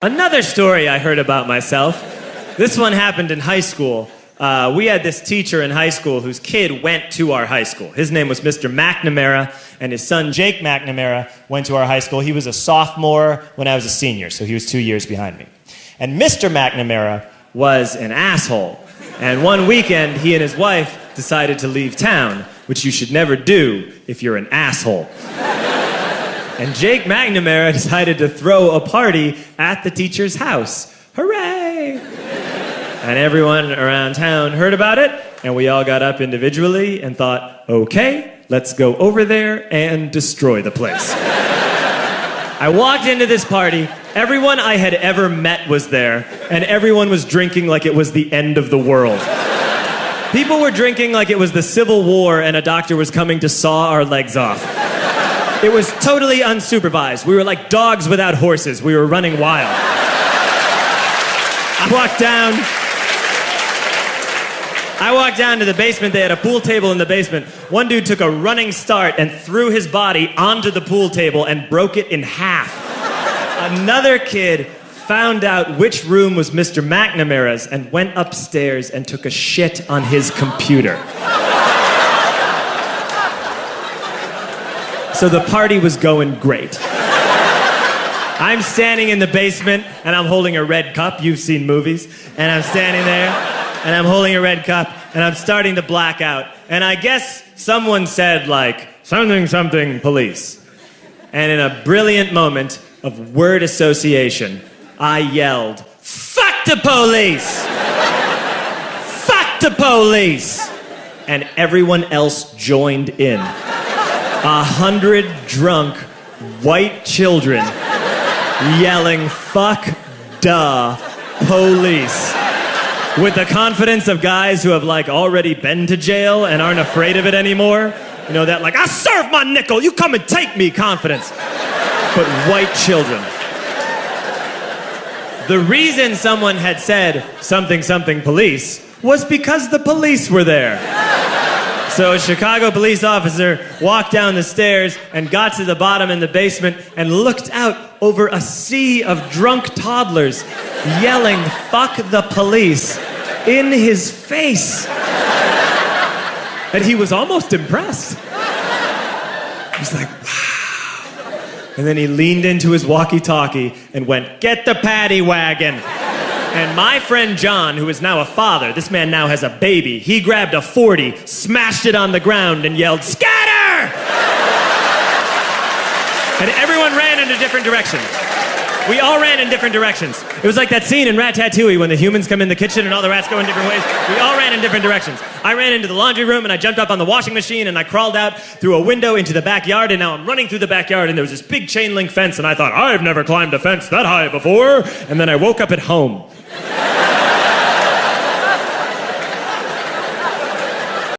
Another story I heard about myself. This one happened in high school. We had this teacher in high school whose kid went to our high school. His name was Mr. McNamara, and his son Jake McNamara went to our high school. He was a sophomore when I was a senior, so he was 2 years behind me. And Mr. McNamara was an asshole. And one weekend, he and his wife decided to leave town, which you should never do if you're an asshole. And Jake McNamara decided to throw a party at the teacher's house. Hooray! And everyone around town heard about it, and we all got up individually and thought, okay, let's go over there and destroy the place. I walked into this party, everyone I had ever met was there, and everyone was drinking like it was the end of the world. People were drinking like it was the Civil War and a doctor was coming to saw our legs off. It was totally unsupervised. We were like dogs without horses. We were running wild. I walked down to the basement. They had a pool table in the basement. One dude took a running start and threw his body onto the pool table and broke it in half. Another kid found out which room was Mr. McNamara's and went upstairs and took a shit on his computer. So the party was going great. I'm standing in the basement and I'm holding a red cup. You've seen movies. And I'm standing there and I'm holding a red cup and I'm starting to black out. And I guess someone said like, something, something, police. And in a brilliant moment of word association, I yelled, fuck the police! Fuck the police! And everyone else joined in. 100 drunk white children yelling, fuck the police. With the confidence of guys who have like already been to jail and aren't afraid of it anymore. You know, that like, I serve my nickel, you come and take me confidence. But white children. The reason someone had said something, something police was because the police were there. So a Chicago police officer walked down the stairs and got to the bottom in the basement and looked out over a sea of drunk toddlers yelling, fuck the police, in his face. And he was almost impressed. He was like, wow. And then he leaned into his walkie-talkie and went, get the paddy wagon. And my friend John, who is now a father, this man now has a baby, he grabbed a 40, smashed it on the ground and yelled, scatter! And everyone ran in a different direction. We all ran in different directions. It was like that scene in Ratatouille when the humans come in the kitchen and all the rats go in different ways. We all ran in different directions. I ran into the laundry room and I jumped up on the washing machine and I crawled out through a window into the backyard, and now I'm running through the backyard and there was this big chain link fence and I thought, I've never climbed a fence that high before. And then I woke up at home.